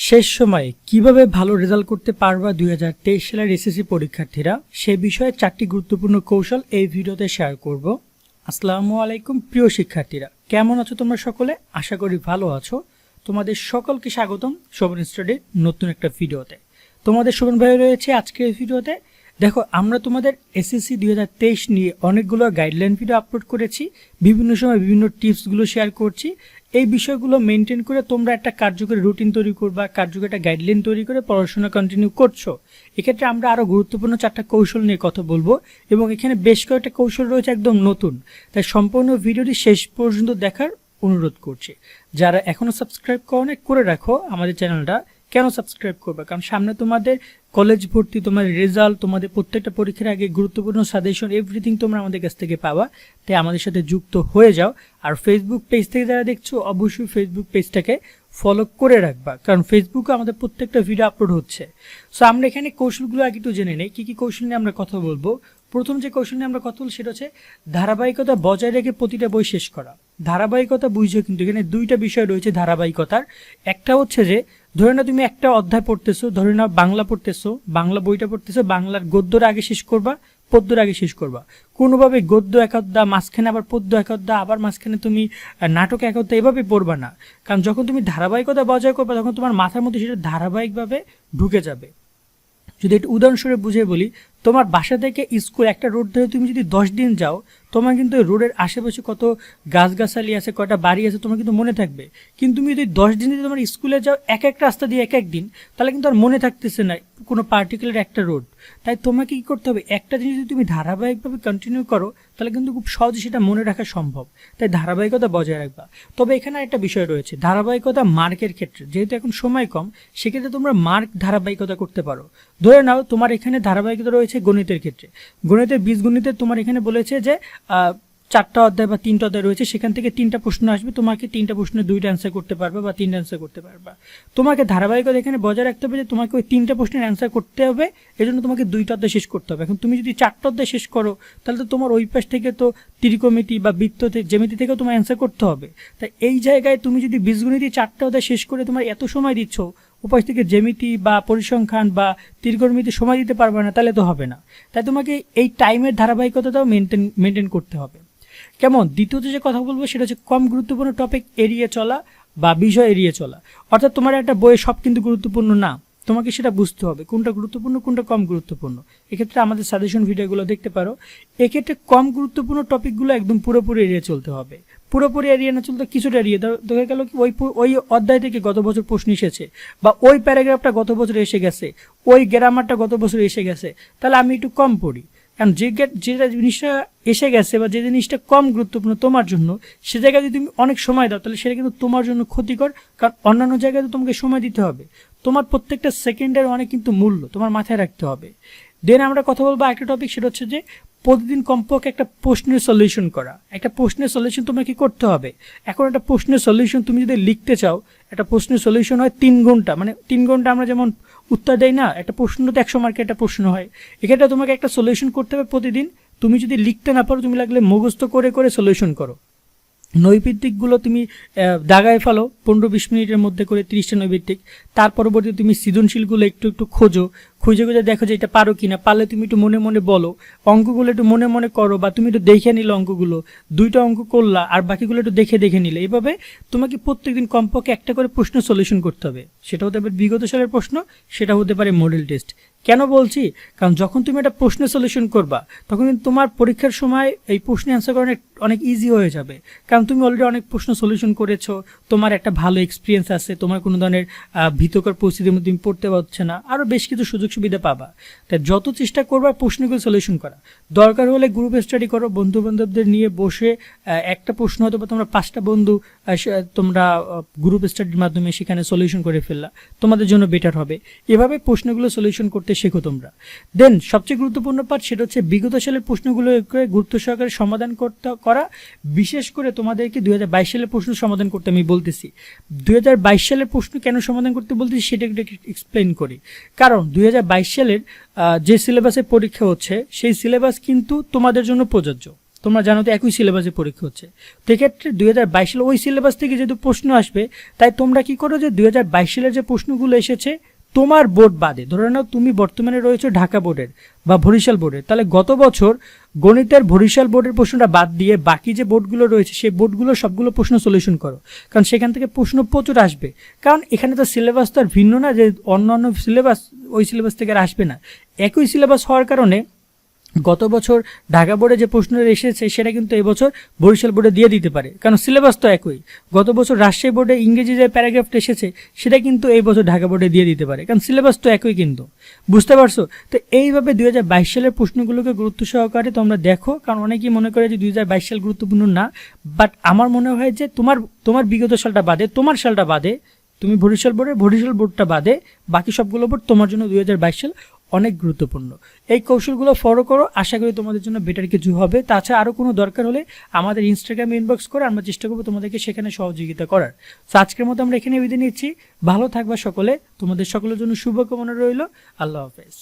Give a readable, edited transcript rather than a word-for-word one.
শেষ সময়ে কিভাবে ভালো রেজাল্ট করতে পারবা 2023 সালের এসএসসি পরীক্ষার্থীরা সে বিষয়ে 4টি গুরুত্বপূর্ণ কৌশল এই ভিডিওতে শেয়ার করব। আসসালামু আলাইকুম প্রিয় শিক্ষার্থীরা, কেমন আছো তোমরা সকলে? আশা করি ভালো আছো। তোমাদের সকলকে স্বাগতম শোভন স্টাডির নতুন একটা ভিডিওতে। তোমাদের শোভন ভাই রয়েছে আজকের এই ভিডিওতে। দেখো, আমরা তোমাদের এসএসসি 2023 নিয়ে অনেকগুলো গাইডলাইন ভিডিও আপলোড করেছি, বিভিন্ন সময় বিভিন্ন টিপসগুলো শেয়ার করছি। এই বিষয়গুলো মেনটেন করে তোমরা একটা কার্যকরী রুটিন তৈরি করবা, কার্যকরী একটা গাইডলাইন তৈরি করে পড়াশোনা কন্টিনিউ করছো। এক্ষেত্রে আমরা আরও গুরুত্বপূর্ণ 4টা কৌশল নিয়ে কথা বলবো এবং এখানে বেশ কয়েকটা কৌশল রয়েছে একদম নতুন। তাই সম্পূর্ণ ভিডিওটি শেষ পর্যন্ত দেখার অনুরোধ করছি। যারা এখনও সাবস্ক্রাইব করে রাখো আমাদের চ্যানেলটা। কেন সাবস্ক্রাইব করবে? কারণ সামনে তোমাদের কলেজ ভর্তি, তোমাদের রেজাল্ট, তোমাদের প্রত্যেকটা পরীক্ষার আগে গুরুত্বপূর্ণ সাজেশন এভরিথিং তোমরা আমাদের কাছ থেকে পাওয়া। তাই আমাদের সাথে যুক্ত হয়ে যাও। আর ফেসবুক পেজ থেকে যারা দেখছো অবশ্যই ফেসবুক পেজটাকে ফলো করে রাখবা, কারণ ফেসবুকে আমাদের প্রত্যেকটা ভিডিও আপলোড হচ্ছে। সো আমরা এখানে কৌশলগুলো আগে একটু জেনে নেই, কী কৌশল নিয়ে আমরা কথা বলবো। প্রথম যে কৌশল নিয়ে আমরা কথা বলবো সেটা হচ্ছে ধারাবাহিকতা বজায় রেখে প্রতিটা বই শেষ করা। ধারাবাহিকতা বুঝছো, কিন্তু এখানে দুইটা বিষয় রয়েছে ধারাবাহিকতার। একটা হচ্ছে যে ধরে নাও তুমি একটা অধ্যায় পড়তেছো, ধরে নাও বাংলা পড়তেছো, বাংলা বইটা পড়তেছো, বাংলার গদ্যর আগে শেষ করবা, পদ্যর আগে শেষ করবা। কোনোভাবে গদ্য এক অধ্যায়, মাঝখানে আবার পদ্য এক অধ্যায়, আবার মাঝখানে তুমি নাটক এক অধ্যায়, এভাবে পড়বা না। কারণ যখন তুমি ধারাবাহিকতা বজায় করবা তখন তোমার মাথার মধ্যে সেটা ধারাবাহিকভাবে ঢুকে যাবে। যদি একটু উদাহরণস্বরূপ বুঝিয়ে বলি, তোমার বাসা থেকে স্কুল একটা রোড ধরে তুমি যদি 10 দিন যাও, তোমার কিন্তু রোডের আশেপাশে কত গাছগাছালি আছে, কয়টা বাড়ি আছে তোমার কিন্তু মনে থাকবে। কিন্তু তুমি যদি 10 দিন যদি তোমার স্কুলে যাও এক এক রাস্তা দিয়ে এক এক দিন, তাহলে কিন্তু আর মনে থাকতেছে না কোনো পার্টিকুলার একটা রোড। তাই তোমাকে কী করতে হবে, একটা জিনিস যদি তুমি ধারাবাহিকভাবে কন্টিনিউ করো তাহলে কিন্তু খুব সহজে সেটা মনে রাখা সম্ভব। তাই ধারাবাহিকতা বজায় রাখবা। তবে এখানে একটা বিষয় রয়েছে, ধারাবাহিকতা মার্কের ক্ষেত্রে যেহেতু এখন সময় কম, সেক্ষেত্রে তোমরা মার্ক ধারাবাহিকতা করতে পারো। ধরে নাও তোমার এখানে ধারাবাহিকতা রয়েছে গণিতের ক্ষেত্রে, গণিতের বীজগণিতের তোমার এখানে বলেছে যে 4টা অধ্যায় বা 3টা অধ্যায় রয়েছে, সেখান থেকে 3টা প্রশ্ন আসবে, তোমাকে 3টা প্রশ্নে 2টা অ্যান্সার করতে পারবে বা 3টা অ্যান্সার করতে পারবা। তোমাকে ধারাবাহিকতা এখানে বজায় রাখতে হবে যে তোমাকে ওই 3টা প্রশ্নের অ্যান্সার করতে হবে, এজন্য তোমাকে 2টা অধ্যায় শেষ করতে হবে। এখন তুমি যদি 4টা অধ্যায় শেষ করো তাহলে তো তোমার ওই পাশ থেকে তো ত্রিকোণমিতি বা বৃত্ত জ্যামিতি থেকেও তোমার অ্যান্সার করতে হবে। তাই এই জায়গায় তুমি যদি বীজগণিতে 4টা অধ্যায় শেষ করে তোমার এত সময় দিচ্ছ, উপায় থেকে জ্যামিতি বা পরিসংখ্যান বা ত্রিকোণমিতি সময় দিতে পারবে না, তাহলে তো হবে না। তাই তোমাকে এই টাইমের ধারাবাহিকতাটাও মেনটেন করতে হবে। কেমন? দ্বিতীয়ত যে কথা বলবো সেটা হচ্ছে কম গুরুত্বপূর্ণ টপিক এড়িয়ে চলা বা বিষয় এড়িয়ে চলা। অর্থাৎ তোমার একটা বইয়ে সব কিন্তু গুরুত্বপূর্ণ না, তোমাকে সেটা বুঝতে হবে কোনটা গুরুত্বপূর্ণ কোনটা কম গুরুত্বপূর্ণ। এক্ষেত্রে আমাদের সাজেশন ভিডিওগুলো দেখতে পারো। এক্ষেত্রে কম গুরুত্বপূর্ণ টপিকগুলো একদম পুরোপুরি এড়িয়ে চলতে হবে। পুরোপুরি এড়িয়ে না চলতে কিছুটা এড়িয়ে দেখা গেল কি ওই অধ্যায় থেকে গত বছর প্রশ্ন এসেছে, বা ওই প্যারাগ্রাফটা গত বছর এসে গেছে, ওই গ্রামারটা গত বছর এসে গেছে, তাহলে আমি একটু কম পড়ি। কারণ যে জিনিসটা এসে গেছে বা যে জিনিসটা কম গুরুত্বপূর্ণ তোমার জন্য, সে জায়গায় যদি তুমি অনেক সময় দাও তাহলে সেটা কিন্তু তোমার জন্য ক্ষতিকর। কারণ অন্যান্য জায়গায় তো তোমাকে সময় দিতে হবে, তোমার প্রত্যেকটা সেকেন্ডের অনেক কিন্তু মূল্য তোমার মাথায় রাখতে হবে। দেন আমরা কথা বলবো একটা টপিক, সেটা হচ্ছে যে প্রতিদিন কমপক্ষে একটা প্রশ্নের সলিউশন করা। একটা প্রশ্নের সলিউশন তোমাকে কি করতে হবে? এখন একটা প্রশ্নের সলিউশন তুমি যদি লিখতে চাও, একটা প্রশ্নের সলিউশন হয় 3 ঘন্টা, মানে 3 ঘন্টা আমরা যেমন উত্তর দেয় না, একটা প্রশ্ন তো 100 মার্কের একটা প্রশ্ন হয়। এক্ষেত্রে তোমাকে একটা সলিউশন করতে হবে প্রতিদিন। তুমি যদি লিখতে না পারো, তুমি লাগলে মুখস্থ করে করে সলিউশন করো। নৈবিত্তিকগুলো তুমি দাগায় ফেলো 15-20 মিনিটের মধ্যে করে 30টা নৈবিত্তিক। তার পরবর্তী তুমি সৃজনশীলগুলো একটু খুঁজে দেখো যে এটা পারো কিনা, পারলে তুমি একটু মনে মনে বলো। অঙ্কগুলো একটু মনে মনে করো, বা তুমি একটু দেখে নিলে অঙ্কগুলো 2টা অঙ্ক করলা আর বাকিগুলো একটু দেখে নিলে। এভাবে তোমাকে প্রত্যেকদিন কমপক্ষে একটা করে প্রশ্ন সলিউশন করতে হবে। সেটা হতে পারে বিগত সালের প্রশ্ন, সেটা হতে পারে মডেল টেস্ট। কেন বলছি? কারণ যখন তুমি একটা প্রশ্নের সলিউশন করবা তখন কিন্তু তোমার পরীক্ষার সময় এই প্রশ্নের অ্যান্সার করা অনেক ইজি হয়ে যাবে। কারণ তুমি অলরেডি অনেক প্রশ্ন সলিউশন করেছো, তোমার একটা ভালো এক্সপিরিয়েন্স আছে, তোমার কোনো ধরনের ভীতকর পরিস্থিতির মধ্যে তুমি পড়তে পারছে না, আরও বেশ কিছু সুযোগ সুবিধা পাবা। তাই যত চেষ্টা করবা প্রশ্নগুলো সলিউশন করা। দরকার হলে গ্রুপ স্টাডি করো, বন্ধু বান্ধবদের নিয়ে বসে একটা প্রশ্ন হয়তো বা তোমরা 5টা বন্ধু তোমরা গ্রুপ স্টাডির মাধ্যমে সেখানে সলিউশন করে ফেললা, তোমাদের জন্য বেটার হবে। এভাবে প্রশ্নগুলো সলিউশন করতে শেখো তোমরা। দেন সবচেয়ে গুরুত্বপূর্ণ পার্ট, সেটা হচ্ছে বিগত সালের প্রশ্নগুলো গুরুত্ব সহকারে সমাধান করা। বিশেষ করে তোমাদেরকে 2022 সালের প্রশ্ন সমাধান করতে আমি বলতেছি। 2022 সালের প্রশ্ন কেন সমাধান করতে বলতেছি সেটা একটু এক্সপ্লেন করি। কারণ 2022 সালের যে সিলেবাসে পরীক্ষা হচ্ছে সেই সিলেবাস কিন্তু তোমাদের জন্য প্রযোজ্য। তোমরা জানো তো একই সিলেবাসে পরীক্ষা হচ্ছে। তো এক্ষেত্রে 2022 সালে ওই সিলেবাস থেকে যেহেতু প্রশ্ন আসবে, তাই তোমরা কি করো যে 2022 সালের যে প্রশ্নগুলো এসেছে তোমার বোর্ড বাদে, ধরে নাও তুমি বর্তমানে রয়েছে ঢাকা বোর্ডের বা বরিশাল বোর্ডের, তাহলে গত বছর গণিতের বরিশাল বোর্ডের প্রশ্নটা বাদ দিয়ে বাকি যে বোর্ডগুলো রয়েছে সেই বোর্ডগুলো সবগুলো প্রশ্ন সলিউশন করো, কারণ সেখান থেকে প্রশ্ন প্রচুর আসবে। কারণ এখানে তো সিলেবাস তো আর ভিন্ন না যে অন্য সিলেবাস ওই সিলেবাস থেকে আর আসবে না, একই সিলেবাস হওয়ার কারণে গত বছর ঢাকা বোর্ডে যে প্রশ্নটা এসেছে সেটা কিন্তু এবছর বরিশাল বোর্ডে দিয়ে দিতে পারে, কারণ সিলেবাস তো একই। গত বছর রাজশাহী বোর্ডে ইংরেজি যে প্যারাগ্রাফটা এসেছে সেটা কিন্তু এই বছর ঢাকা বোর্ডে দিয়ে দিতে পারে, কারণ সিলেবাস তো একই। কিন্তু বুঝতে পারছো? তো এইভাবে 2022 সালের প্রশ্নগুলোকে গুরুত্ব সহকারে তোমরা দেখো, কারণ অনেকেই মনে করে যে 2022 সাল গুরুত্বপূর্ণ না, বাট আমার মনে হয় যে তোমার বিগত সালটা বাদে, তোমার সালটা বাদে, তুমি বরিশাল বোর্ডটা বাদে বাকি সবগুলো বোর্ড তোমার জন্য 2022 সাল অনেক গুরুত্বপূর্ণ। এই কৌশলগুলো ফলো করো, আশা করি তোমাদের জন্য বেটার কিছু হবে। তাছাড়া আরও কোনো দরকার হলে আমাদের ইনস্টাগ্রামে ইনবক্স করে আমরা চেষ্টা করবো তোমাদেরকে সেখানে সহযোগিতা করার। তো আজকের মতো আমরা এখানে বিদায় নিচ্ছি, ভালো থাকবা সকলে, তোমাদের সকলের জন্য শুভকামনা রইল, আল্লাহ হাফেজ।